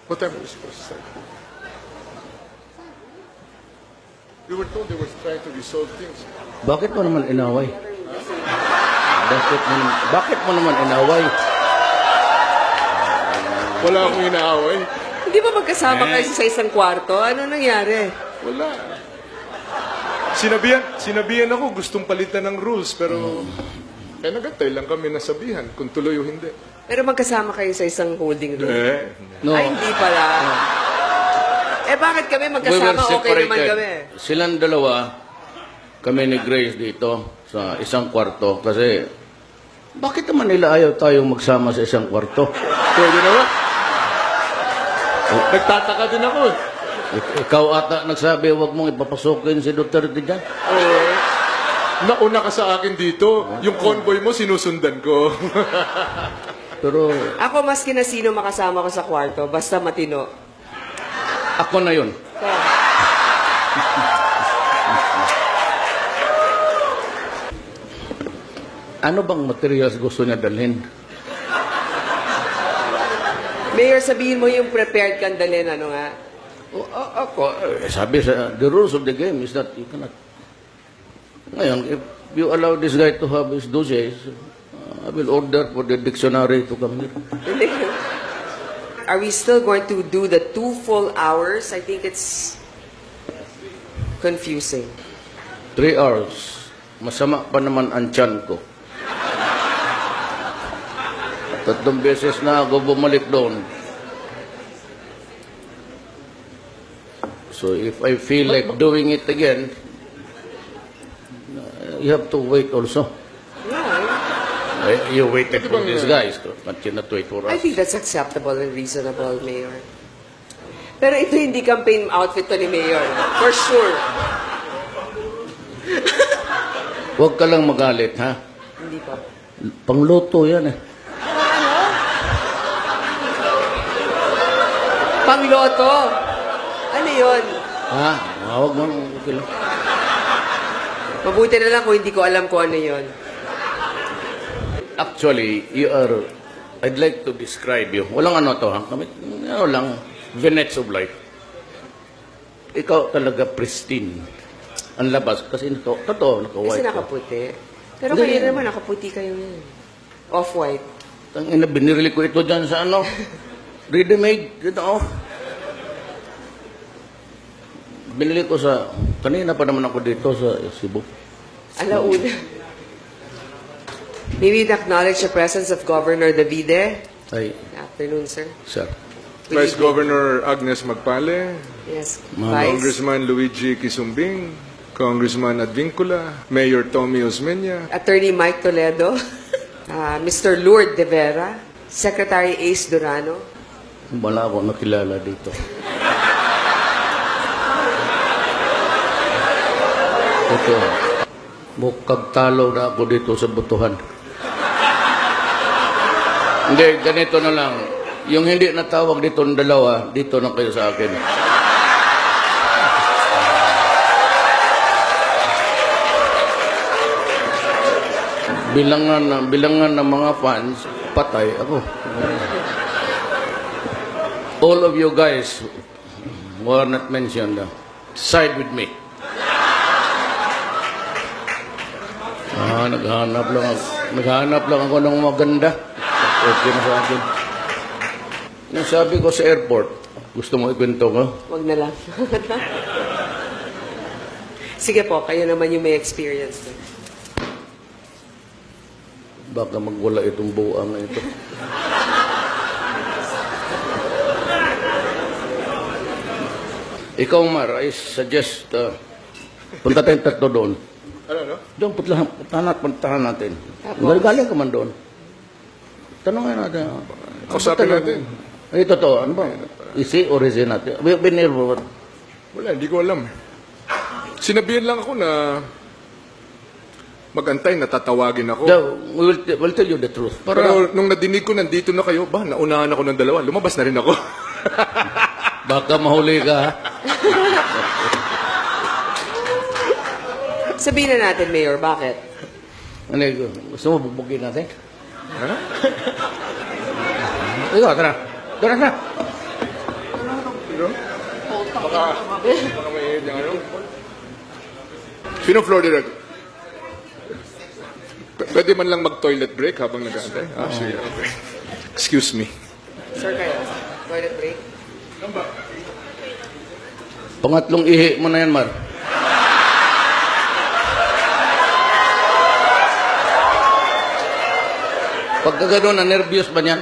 What time were we supposed to start? We were told they were trying to resolve things. Bakit mo naman inaway? Bakit mo naman inaway? Wala akong inaaway. Hindi ba magkasama kayo sa isang kwarto? Ano nangyari? Wala. Sinabihan ako, gustong palitan ng rules, pero nagantay lang kami nasabihan kung tuloy o hindi. Pero magkasama kayo sa isang holding room? No. Ay, hindi pala. Bakit kami magkasama? Okay naman kami. Silang dalawa, kami ni Grace dito sa isang kwarto. Kasi, bakit naman nila ayaw tayong magsama sa isang kwarto? Pwede na ba? Nagtataka din ako. Ikaw ata nagsabi, huwag mong ipapasukin si Duterte dyan. Nauna ka sa akin dito. Yung convoy mo, sinusundan ko. Pero, Ako, maski na sino makasama ko sa kwarto, basta matino. ako na yun. Ano bang materials gusto niya dalhin? Mayor, sabihin mo yung prepared kang dalhin, ano nga? Sabi sa, the rules of the game is that you cannot. Ngayon, if you allow this guy to have his dossiers, I will order for the dictionary to come here. Are we still going to do the 2 full hours? I think it's confusing. 3 hours. Masama pa naman ang tiyan ko. 3 beses na ako bumalik doon. So if I feel like doing it again, you have to wait also. Yeah, You waited for these guys, but you not wait for I us. think that's acceptable and reasonable, Mayor. Pero ito hindi campaign outfit to ni Mayor. For sure. Huwag ka lang magalit, ha? Hindi pa. Pangluto yan, eh. Pangloto. Ano yun? Ha? Huwag mo. Okay lang. Mabuti na lang kung hindi ko alam kung ano yun. Actually, you are, I'd like to describe you. Walang ano to, ha? Kami, ano lang, vignettes of life. Ikaw talaga pristine. Ang labas, kasi ito, totoo, Kasi naka-white. nakaputi. Pero Hindi. kayo naman, nakaputi kayo yun. Off-white. Tangina, binirili ko ito dyan sa ano, ready-made, ito, oh. Binili ko sa, kanina pa naman ako dito sa Cebu. Alauna. May we acknowledge the presence of Governor Davide. Ay, Good afternoon, sir. sir. Vice Governor Agnes Magpale, Yes, Ma'am. Vice. Congressman Luigi Kisumbing, Congressman Advincula, Mayor Tommy Osmeña, Attorney Mike Toledo, Mr. Lourdes De Vera, Secretary Ace Durano. Wala ako nakilala dito. Ito, mukhang talo na ako dito sa butuhan. Hindi, ganito na lang. Yung hindi natawag dito ng dalawa, dito na kayo sa akin. Bilangan ng mga fans, patay ako. All of you guys who are not mentioned, side with me. Naghahanap lang ako ng maganda. Okay na sa akin. Yung sabi ko sa airport, gusto mo ikwento ko? Wag na lang. Sige po, kayo naman yung may experience. Baka magwala itong buwang na ito. Ikaw, Mar, I suggest, punta tayong tatlo doon. ano no? Doon, puntahan natin. Tapos? Galing ka man doon. Tanongin natin. Kausapin natin. Ay, totoo. Ano ba? Isi or isi natin? We've been here for what? Wala, hindi ko alam. Sinabihan lang ako na magantay, natatawagin ako. We'll tell you the truth. Pero nung nadinig ko nandito na kayo, naunahan ako ng dalawa. Lumabas na rin ako. Baka mahuli ka, ha? Sabihin na natin, Mayor, bakit? Ano yun? Gusto mo bubugin natin? Ha? Ikaw, tara. Tara na. Baka may ano. Sino floor director? Pwede man lang mag-toilet break habang nag-aantay? Ah, sige. Okay. Excuse me. Sir kayo, toilet break. Pangatlong ihi mo na yan, Mar. Pagka gano'n, na-nervyos ba niyan?